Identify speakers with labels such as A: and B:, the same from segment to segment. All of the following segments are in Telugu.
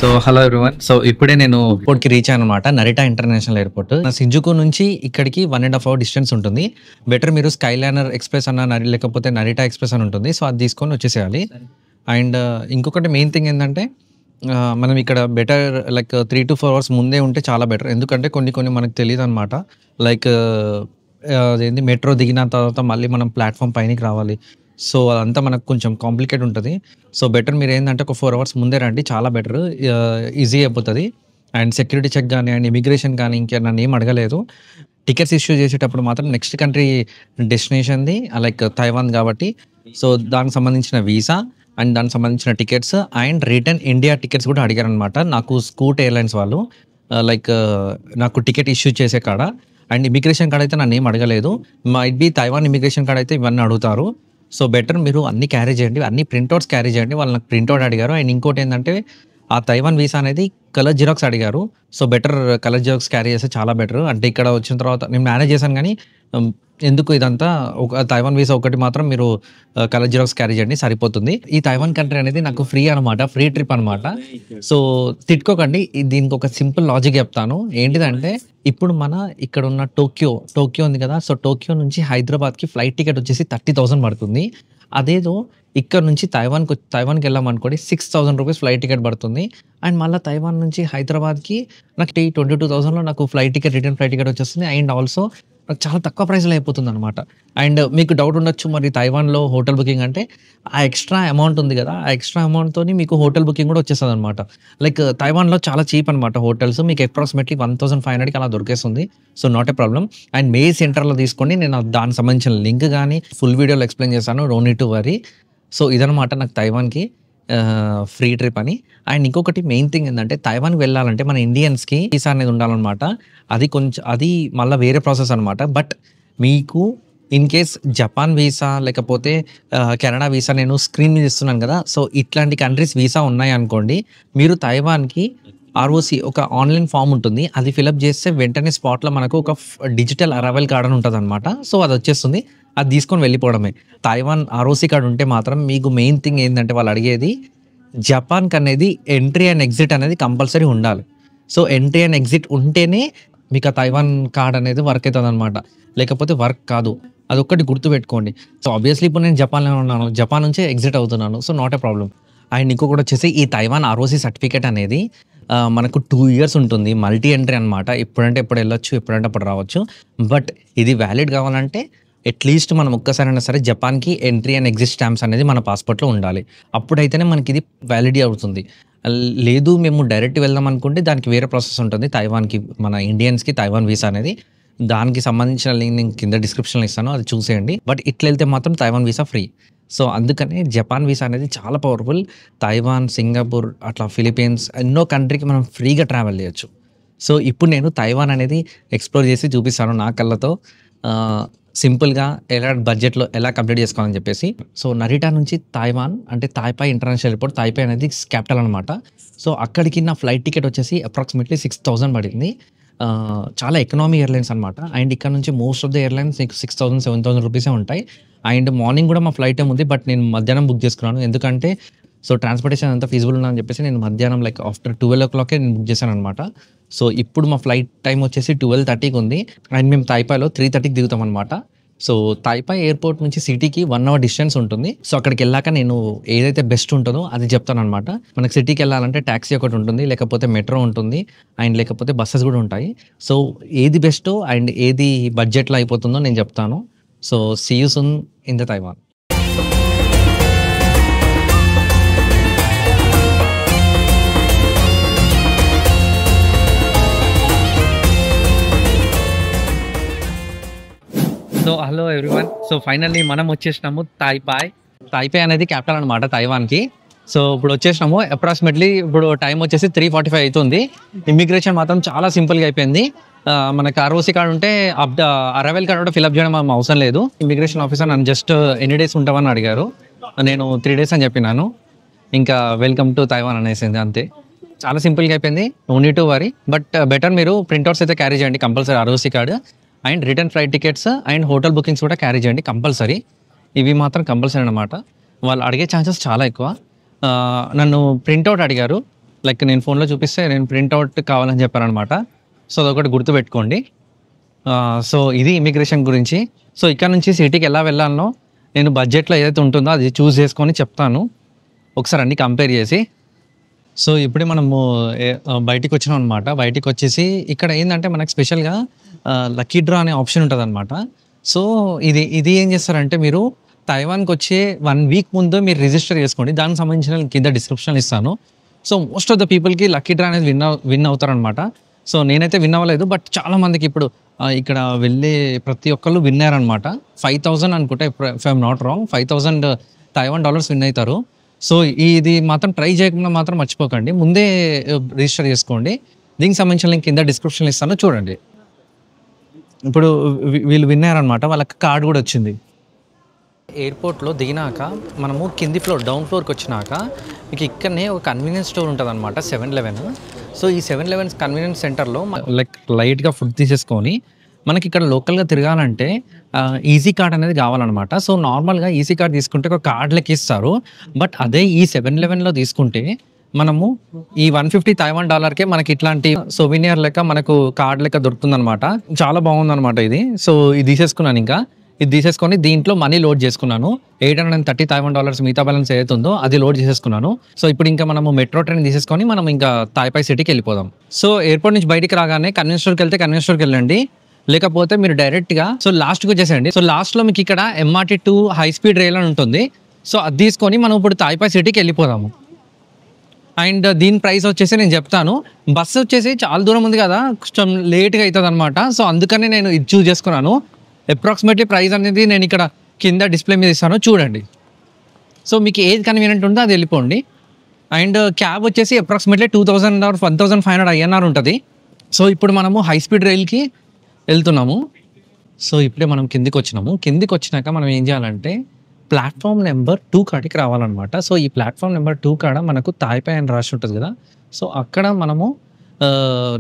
A: So hello everyone. సో ఇప్పుడే నేను ఎయిర్పోర్ట్కి రీచ్ అయ్యాను అనమాట, నరిటా ఇంటర్నేషనల్ ఎయిర్పోర్ట్. సింజుకు నుంచి ఇక్కడికి 1.5 hour డిస్టెన్స్ ఉంటుంది. బెటర్ మీరు స్కైలైనర్ ఎక్స్ప్రెస్ అన్న లేకపోతే నరిటా ఎక్స్ప్రెస్ అని ఉంటుంది. సో అది తీసుకొని వచ్చేసేయాలి. అండ్ ఇంకొకటి మెయిన్ థింగ్ ఏంటంటే మనం ఇక్కడ బెటర్ లైక్ 3 to 4 hours ముందే ఉంటే చాలా బెటర్. ఎందుకంటే కొన్ని మనకు తెలియదు అనమాట. లైక్ అదేంటి మెట్రో దిగిన తర్వాత మళ్ళీ మనం ప్లాట్ఫామ్ పైనకి రావాలి. సో అదంతా మనకు కొంచెం కాంప్లికేట్ ఉంటుంది. సో బెటర్ మీరు ఏంటంటే ఒక 4 hours ముందే రండి, చాలా బెటర్, ఈజీ అయిపోతుంది. అండ్ సెక్యూరిటీ చెక్ కానీ అండ్ ఇమిగ్రేషన్ కానీ నన్ను ఏం అడగలేదు. టికెట్స్ ఇష్యూ చేసేటప్పుడు మాత్రం నెక్స్ట్ కంట్రీ డెస్టినేషన్ది లైక్ తైవాన్ కాబట్టి సో దానికి సంబంధించిన వీసా అండ్ దానికి సంబంధించిన tickets and return India tickets కూడా అడిగారనమాట నాకు స్కూట్ ఎయిర్లైన్స్ వాళ్ళు. లైక్ నాకు టికెట్ ఇష్యూ చేసే కాడ అండ్ ఇమిగ్రేషన్ కార్డ్ అయితే నన్ను ఏం అడగలేదు. Might be Taiwan immigration card అయితే ఇవన్నీ అడుగుతారు. సో బెటర్ మీరు అన్ని క్యారీ చేయండి, అన్ని ప్రింట్అవుట్స్ క్యారీ చేయండి. వాళ్ళు నాకు ప్రింట్అవుట్ అడిగారు. అండ్ ఇంకోటి ఏంటంటే ఆ తైవాన్ వీసా అనేది కలర్ జిరాక్స్ అడిగారు. So better colour xerox carry చేస్తే చాలా బెటర్. అంటే ఇక్కడ వచ్చిన తర్వాత నేను మేనేజ్ చేశాను కానీ ఎందుకు ఇదంతా ఒక తైవాన్ వీసా ఒకటి మాత్రం మీరు కలర్ జిరాక్స్ క్యారీ చేయండి సరిపోతుంది. ఈ తైవాన్ కంట్రీ అనేది నాకు ఫ్రీ అనమాట, ఫ్రీ ట్రిప్ అనమాట. సో తిట్టుకోకండి, దీనికి ఒక సింపుల్ లాజిక్ చెప్తాను. ఏంటిదంటే ఇప్పుడు మన ఇక్కడ ఉన్న టోక్యో ఉంది కదా, సో టోక్యో నుంచి హైదరాబాద్కి ఫ్లైట్ టికెట్ వచ్చేసి 30,000 పడుతుంది. అదేదో ఇక్కడ నుంచి తైవాన్కి వెళ్ళామనుకోండి 6,000 రూపీస్ ఫ్లైట్ టికెట్ పడుతుంది. అండ్ మళ్ళీ తైవాన్ నుంచి హైదరాబాద్కి నాకు 22,000లో నాకు రిటర్న్ ఫ్లైట్ టికెట్ వచ్చేస్తుంది. అండ్ ఆల్సో నాకు చాలా తక్కువ ప్రైస్లో అయిపోతుంది అనమాట. అండ్ మీకు డౌట్ ఉండొచ్చు, మరి తైవాన్లో హోటల్ బుకింగ్ అంటే ఆ ఎక్స్ట్రా అమౌంట్ ఉంది కదా, ఆ ఎక్స్ట్రా అమౌంట్తో మీకు హోటల్ బుకింగ్ కూడా వచ్చేస్తుంది అనమాట. లైక్ తైవాన్లో చాలా చీప్ అనమాట హోటల్స్, మీకు అప్రాక్సిమేట్లీ 1,500కి అలా దొరికేస్తుంది. So not a problem. And May సెంటర్లో తీసుకోండి, నేను దానికి సంబంధించిన లింక్ కానీ ఫుల్ వీడియోలో ఎక్స్ప్లెయిన్ చేశాను, don't need to worry. So ఇదనమాట నాకు తైవాన్కి ఫ్రీ ట్రిప్ అని. అండ్ ఇంకొకటి మెయిన్ థింగ్ ఏంటంటే తైవాన్కి వెళ్ళాలంటే మన ఇండియన్స్కి వీసా అనేది ఉండాలన్నమాట. అది మళ్ళీ వేరే ప్రాసెస్ అనమాట. బట్ మీకు ఇన్ కేస్ జపాన్ వీసా లేకపోతే కెనడా వీసా నేను స్క్రీన్ మీద ఇస్తున్నాను కదా, సో ఇట్లాంటి కంట్రీస్ వీసా ఉన్నాయి అనుకోండి, మీరు తైవాన్కి ఆర్ఓసి ఒక ఆన్లైన్ ఫామ్ ఉంటుంది, అది ఫిలప్ చేస్తే వెంటనే స్పాట్లో మనకు ఒక డిజిటల్ అరైవల్ కార్డ్ అని ఉంటుంది అనమాట. సో అది వచ్చేస్తుంది, అది తీసుకొని వెళ్ళిపోవడమే. తైవాన్ ఆర్ఓసి కార్డ్ ఉంటే మాత్రం మీకు మెయిన్ థింగ్ ఏంటంటే వాళ్ళు అడిగేది జపాన్కి అనేది ఎంట్రీ అండ్ ఎగ్జిట్ అనేది కంపల్సరీ ఉండాలి. సో ఎంట్రీ అండ్ ఎగ్జిట్ ఉంటేనే మీకు ఆ తైవాన్ కార్డ్ అనేది వర్క్ అవుతుంది అనమాట, లేకపోతే వర్క్ కాదు. అదొక్కటి గుర్తుపెట్టుకోండి. సో ఆబ్వియస్లీ ఇప్పుడు నేను జపాన్లో ఉన్నాను, జపాన్ నుంచే ఎగ్జిట్ అవుతున్నాను, so not a problem. And ఇంకొకటి వచ్చేసి ఈ తైవాన్ ఆర్ఓసి సర్టిఫికేట్ అనేది మనకు 2 years ఉంటుంది, మల్టీ ఎంట్రీ అనమాట. ఎప్పుడంటే ఎప్పుడు వెళ్ళొచ్చు, ఎప్పుడంటే అప్పుడు రావచ్చు. బట్ ఇది వ్యాలిడ్ కావాలంటే అట్లీస్ట్ మనం ఒక్కసారైనా సరే జపాన్కి ఎంట్రీ అండ్ ఎగ్జిట్ స్టాంప్స్ అనేది మన పాస్పోర్ట్లో ఉండాలి. అప్పుడైతేనే మనకి ఇది వ్యాలిడిటీ అవుతుంది. లేదు మేము డైరెక్ట్ వెళ్దాం అనుకుంటే దానికి వేరే ప్రాసెస్ ఉంటుంది. తైవాన్కి మన ఇండియన్స్కి తైవాన్ వీసా అనేది, దానికి సంబంధించిన లింక్ నేను కింద డిస్క్రిప్షన్లో ఇస్తాను, అది చూసేయండి. బట్ ఇట్లా వెళ్తే మాత్రం తైవాన్ వీసా ఫ్రీ. సో అందుకనే జపాన్ వీసా అనేది చాలా పవర్ఫుల్. తైవాన్, సింగపూర్, అట్లా ఫిలిపీన్స్ ఎన్నో కంట్రీకి మనం ఫ్రీగా ట్రావెల్ చేయొచ్చు. సో ఇప్పుడు నేను తైవాన్ అనేది ఎక్స్ప్లోర్ చేసి చూపిస్తాను నా కళ్ళతో, సింపుల్గా ఎలా బడ్జెట్లో ఎలా కంప్లీట్ చేసుకోవాలని చెప్పేసి. సో నరిటా నుంచి తైవాన్ అంటే తాయ్పాయ్ ఇంటర్నేషనల్ ఎయిర్పోర్ట్, తాయ్పాయ్ అనేది క్యాపిటల్ అనమాట. సో అక్కడికి నా ఫ్లైట్ టికెట్ వచ్చేసి అప్రాక్సిమేట్లీ 6,000 పడింది. చాలా ఎకనామీ ఎయిర్లైన్స్ అనమాట. అండ్ ఇక్కడ నుంచి మోస్ట్ ఆఫ్ ద ఎయిర్లైన్స్ మీకు 6,000, 7,000 రూపీసే ఉంటాయి. అండ్ మార్నింగ్ కూడా మా ఫ్లైట్ ఏం ఉంది, బట్ నేను మధ్యాహ్నం బుక్ చేసుకున్నాను. ఎందుకంటే సో ట్రాన్స్పోర్టేషన్ అంతా ఫీజిబుల్ ఉందని చెప్పేసి నేను మధ్యాహ్నం లైక్ ఆఫ్టర్ 12 o'clock నేను బుక్ చేశాను అనమాట. సో ఇప్పుడు మా ఫ్లైట్ టైం వచ్చేసి 12:30కి ఉంది. అండ్ మేము తాయ్పాయ్లో 3:30కి దిగుతాం అనమాట. సో తాయ్పాయ్ ఎయిర్పోర్ట్ నుంచి సిటీకి 1 hour డిస్టెన్స్ ఉంటుంది. సో అక్కడికి వెళ్ళాక నేను ఏదైతే బెస్ట్ ఉంటుందో అది చెప్తాను అనమాట. మనకు సిటీకి వెళ్ళాలంటే ట్యాక్సీ ఒకటి ఉంటుంది, లేకపోతే మెట్రో ఉంటుంది, అండ్ లేకపోతే బస్సెస్ కూడా ఉంటాయి. సో ఏది బెస్ట్ అండ్ ఏది బడ్జెట్లో అయిపోతుందో నేను చెప్తాను. So see you soon in the Taiwan. So hello everyone. So finally మనం వచ్చేసినాము తాయ్పాయ్ అనేది క్యాపిటల్ అనమాట తైవాన్కి. సో ఇప్పుడు వచ్చేసినాము. అప్రాక్సిమేట్లీ ఇప్పుడు టైం వచ్చేసి 3:45 అవుతుంది. ఇమిగ్రేషన్ మాత్రం చాలా సింపుల్గా అయిపోయింది. మనకు ఆర్ఓసి కార్డ్ ఉంటే అరైవల్ కార్డ్ కూడా ఫిల్అప్ చేయడం అవసరం లేదు. ఇమిగ్రేషన్ ఆఫీసర్ నన్ను జస్ట్ ఎన్ని డేస్ ఉంటామని అడిగారు, నేను 3 days అని చెప్పినాను. ఇంకా వెల్కమ్ టు తైవాన్ అనేసింది, అంతే. చాలా సింపుల్గా అయిపోయింది, no need to worry. But better మీరు ప్రింట్అవుట్స్ అయితే క్యారీ చేయండి compulsory, ROC card and return flight tickets and hotel bookings కూడా క్యారీ చేయండి కంపల్సరీ. ఇవి మాత్రం కంపల్సరీ అనమాట. వాళ్ళు అడిగే ఛాన్సెస్ చాలా ఎక్కువ. నన్ను ప్రింట్అవుట్ అడిగారు, లైక్ నేను ఫోన్లో చూపిస్తే నేను ప్రింట్అవుట్ కావాలని చెప్పారనమాట. సో అదొకటి గుర్తుపెట్టుకోండి. సో ఇది ఇమిగ్రేషన్ గురించి. సో ఇక్కడ నుంచి సిటీకి ఎలా వెళ్ళాలనో నేను బడ్జెట్లో ఏదైతే ఉంటుందో అది చూస్ చేసుకొని చెప్తాను, ఒకసారి అన్ని కంపేర్ చేసి. సో ఇప్పుడే మనము బయటికి వచ్చినాం అనమాట. బయటికి వచ్చేసి ఇక్కడ ఏంటంటే మనకు స్పెషల్గా లక్కీ డ్రా అనే ఆప్షన్ ఉంటుంది అనమాట. సో ఇది ఏం చేస్తారంటే మీరు తైవాన్కి వచ్చే 1 వీక్ ముందు మీరు రిజిస్టర్ చేసుకోండి. దానికి సంబంధించిన కింద డిస్క్రిప్షన్ ఇస్తాను. సో మోస్ట్ ఆఫ్ ద పీపుల్కి లక్కీ డ్రా అనేది విన్ అవుతారనమాట. సో నేనైతే విన్ అవ్వలేదు, బట్ చాలామందికి ఇప్పుడు ఇక్కడ వెళ్ళే ప్రతి ఒక్కళ్ళు విన్ అయ్యారనమాట. 5,000 అనుకుంటా, if I'm not wrong, 5,000 Taiwan dollars win అవుతారు. సో ఇది మాత్రం ట్రై చేయకుండా మాత్రం మర్చిపోకండి, ముందే రిజిస్టర్ చేసుకోండి. దీనికి సంబంధించిన లింక్ కింద డిస్క్రిప్షన్ ఇస్తాను, చూడండి. ఇప్పుడు వీళ్ళు విన్ అయ్యారనమాట, వాళ్ళకి కార్డు కూడా వచ్చింది. ఎయిర్పోర్ట్లో దిగినాక మనము కింది ఫ్లోర్ డౌన్ ఫ్లోర్కి వచ్చినాక మీకు ఇక్కడనే ఒక కన్వీనియన్స్ స్టోర్ ఉంటుంది అనమాట, 7-Eleven. సో ఈ 7-Eleven కన్వీనియన్స్ సెంటర్లో లైక్ లైట్గా ఫుడ్ తీసేసుకొని మనకి ఇక్కడ లోకల్గా తిరగాలంటే ఈజీ కార్డ్ అనేది కావాలన్నమాట. సో నార్మల్గా ఈజీ కార్డ్ తీసుకుంటే ఒక కార్డ్ లెక్క ఇస్తారు, బట్ అదే ఈ 7-Elevenలో తీసుకుంటే మనము ఈ 150 తైవాన్ డాలర్కే మనకి ఇట్లాంటి సోవినియర్ లెక్క మనకు కార్డ్ లెక్క దొరుకుతుందన్నమాట. చాలా బాగుందన్నమాట ఇది. సో ఇది తీసేసుకున్నాను, ఇంకా ఇది తీసేసుకొని దీంట్లో మనీ లోడ్ చేసుకున్నాను. 830 తైవాన్ డాలర్స్ మిగతా బ్యాలెన్స్ ఏదైతే ఉందో అది లోడ్ చేసేసుకున్నాను. సో ఇప్పుడు ఇంకా మనము మెట్రో ట్రైన్ తీసేసుకొని మనం ఇంకా తాయ్పాయ్ సిటీకి వెళ్ళిపోదాం. సో ఎయిర్పోర్ట్ నుంచి బయటికి రాగానే కన్వీనియన్స్ స్టోర్కి వెళ్తే కన్వీనియన్స్ స్టోర్కి వెళ్ళండి, లేకపోతే మీరు డైరెక్ట్గా సో లాస్ట్కి వచ్చేసేయండి. సో లాస్ట్లో మీకు ఇక్కడ MRT to high speed rail అని ఉంటుంది. సో అది తీసుకొని మనం ఇప్పుడు తాయ్పాయ్ సిటీకి వెళ్ళిపోదాము. అండ్ దీని ప్రైస్ వచ్చేసి నేను చెప్తాను. బస్సు వచ్చేసి చాలా దూరం ఉంది కదా, కొంచెం లేట్గా అవుతుంది అనమాట. సో అందుకని నేను ఇది చూస్ చేసుకున్నాను. అప్రాక్సిమేట్లీ ప్రైస్ అనేది నేను ఇక్కడ కింద డిస్ప్లే మీద ఇస్తాను, చూడండి. సో మీకు ఏది కన్వీనియంట్ ఉందో అది వెళ్ళిపోండి. అండ్ క్యాబ్ వచ్చేసి అప్రాక్సిమేట్లీ 2,000 or 1,500 INR ఉంటుంది. సో ఇప్పుడు మనము హై స్పీడ్ రైల్కి వెళ్తున్నాము. సో ఇప్పుడే మనం కిందికి వచ్చినాము. కిందికి వచ్చినాక మనం ఏం చేయాలంటే ప్లాట్ఫామ్ నెంబర్ 2 కాడికి రావాలన్నమాట. సో ఈ ప్లాట్ఫామ్ నెంబర్ 2 కాడ మనకు తాయ్పాయ్ అని రాసి ఉంటుంది కదా, సో అక్కడ మనము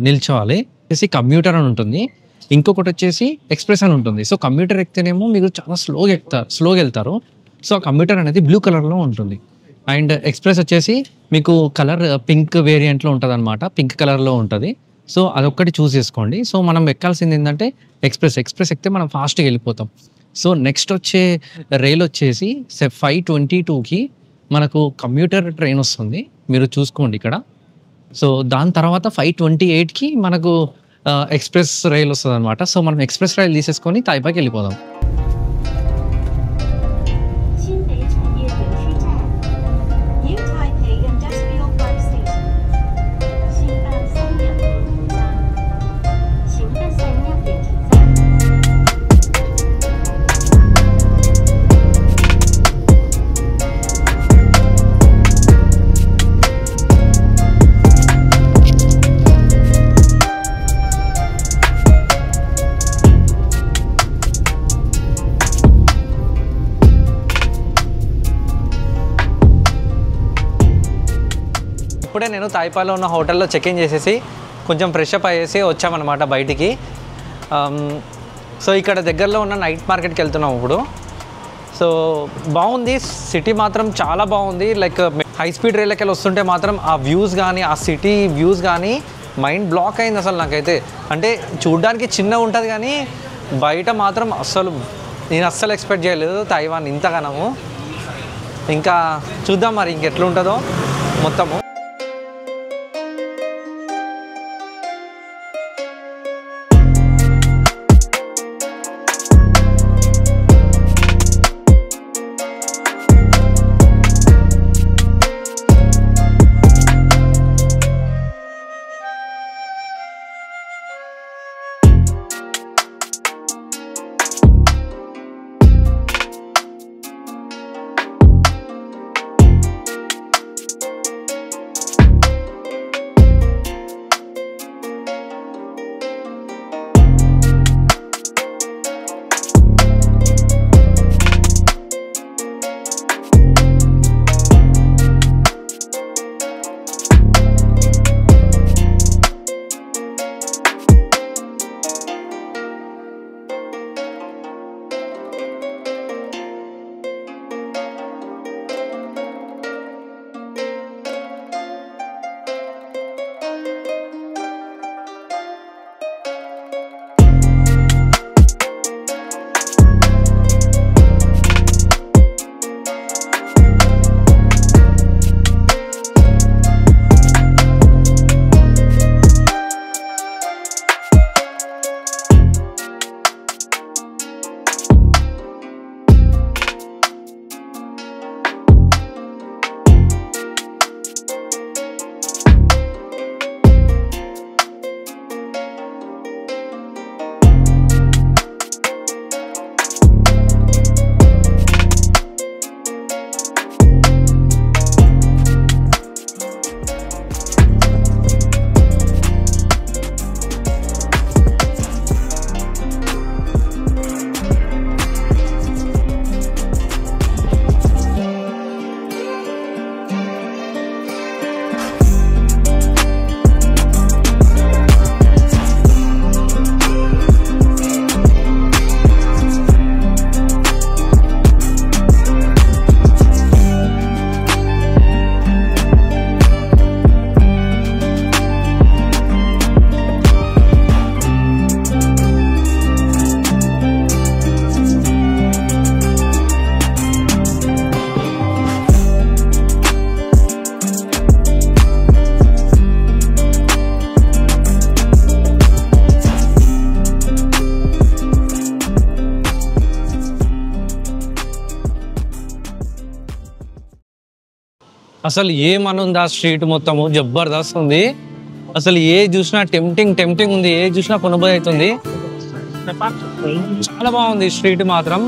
A: నిల్చోవాలి. వచ్చేసి కమ్యూటర్ అని ఉంటుంది, ఇంకొకటి వచ్చేసి ఎక్స్ప్రెస్ అని ఉంటుంది. సో కమ్యూటర్ ఎక్కితేనేమో మీరు చాలా స్లోగా వెళ్తారు. సో ఆ కమ్యూటర్ అనేది బ్లూ కలర్లో ఉంటుంది. అండ్ ఎక్స్ప్రెస్ వచ్చేసి మీకు కలర్ పింక్ వేరియంట్లో ఉంటుంది అనమాట, పింక్ కలర్లో ఉంటుంది. సో అదొక్కటి చూస్ చేసుకోండి. సో మనం ఎక్కాల్సింది ఏంటంటే ఎక్స్ప్రెస్ ఎక్కితే మనం ఫాస్ట్గా వెళ్ళిపోతాం. సో నెక్స్ట్ వచ్చే రైల్ వచ్చేసి 5:22కి మనకు కమ్యూటర్ ట్రైన్ వస్తుంది, మీరు చూసుకోండి ఇక్కడ. సో దాని తర్వాత 5:28కి మనకు ఎక్స్ప్రెస్ రైల్ వస్తుంది అనమాట. సో మనం ఎక్స్ప్రెస్ రైల్ తీసేసుకొని తాయ్పాయ్కి వెళ్ళిపోదాం. ఇప్పుడే నేను తాయ్పాయ్లో ఉన్న హోటల్లో చెక్-ఇన్ చేసేసి కొంచెం ఫ్రెష్ అప్ అయ్యేసి వచ్చామన్నమాట బయటికి. సో ఇక్కడ దగ్గరలో ఉన్న నైట్ మార్కెట్కి వెళ్తున్నాం ఇప్పుడు. సో బాగుంది, సిటీ మాత్రం చాలా బాగుంది. లైక్ హై స్పీడ్ రైల్కి వెళ్ళి వస్తుంటే మాత్రం ఆ వ్యూస్ కానీ ఆ సిటీ వ్యూస్ కానీ మైండ్ బ్లాక్ అయింది అసలు నాకైతే. అంటే చూడడానికి చిన్నగా ఉంటుంది కానీ బయట మాత్రం నేను అస్సలు ఎక్స్పెక్ట్ చేయలేదు తైవాన్ ఇంతగానము. ఇంకా చూద్దాం మరి ఇంకెట్లుంటుందో మొత్తము. అసలు ఏమనుంది ఆ స్ట్రీట్ మొత్తము జబర్దస్త్ ఉంది. అసలు ఏ చూసినా టెంప్టింగ్ ఉంది, ఏ చూసినా కొనుబోయ్ అవుతుంది. చాలా బాగుంది స్ట్రీట్ మాత్రం.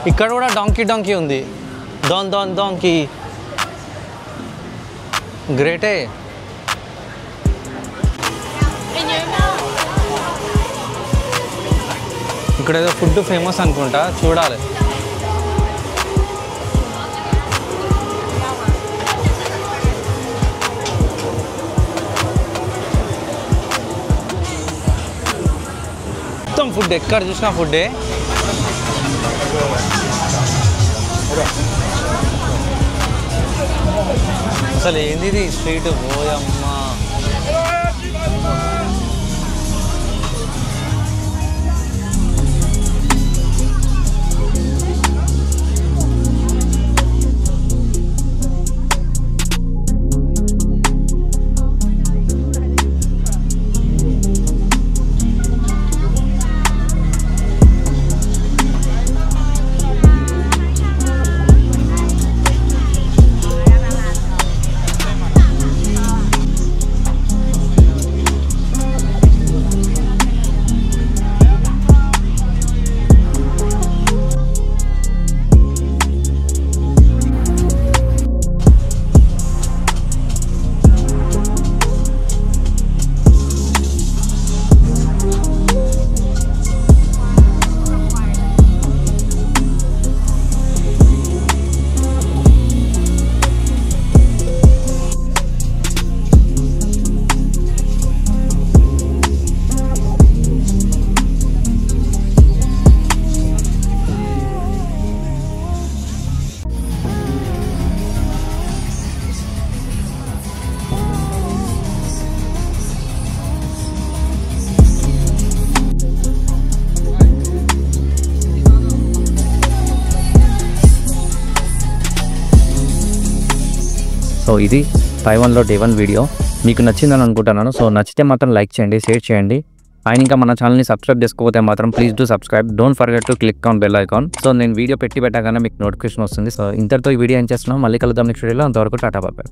A: ఇక్కడ కూడా డాంకీ ఉంది. డాంకీ గ్రేటే. ఇక్కడ ఏదో ఫుడ్ ఫేమస్ అనుకుంటా, చూడాలి. మొత్తం ఫుడ్, ఎక్కడ చూసినా ఫుడ్డే. అసలు ఏంది ఇది స్ట్రీట్, పోయమ్మా.
B: సో ఇది తైవాన్లో డే 1 వీడియో. మీకు నచ్చిందని అనుకుంటున్నాను. సో నచ్చితే మాత్రం లైక్ చేయండి, షేర్ చేయండి. అండ్ ఇంకా మన ఛానల్ని సబ్స్క్రైబ్ చేసుకోకపోతే మాత్రం please do subscribe. Don't forget to click on bell icon. So నేను వీడియో పెట్టగానే మీకు నోటిఫికేషన్ వస్తుంది. సో ఇంతటితో ఈ వీడియో ఏం చేస్తున్నాం, మళ్ళీ కలుద్దాం నెక్స్ట్ వీడియోలో. అంతవరకు టాటా బాయ్.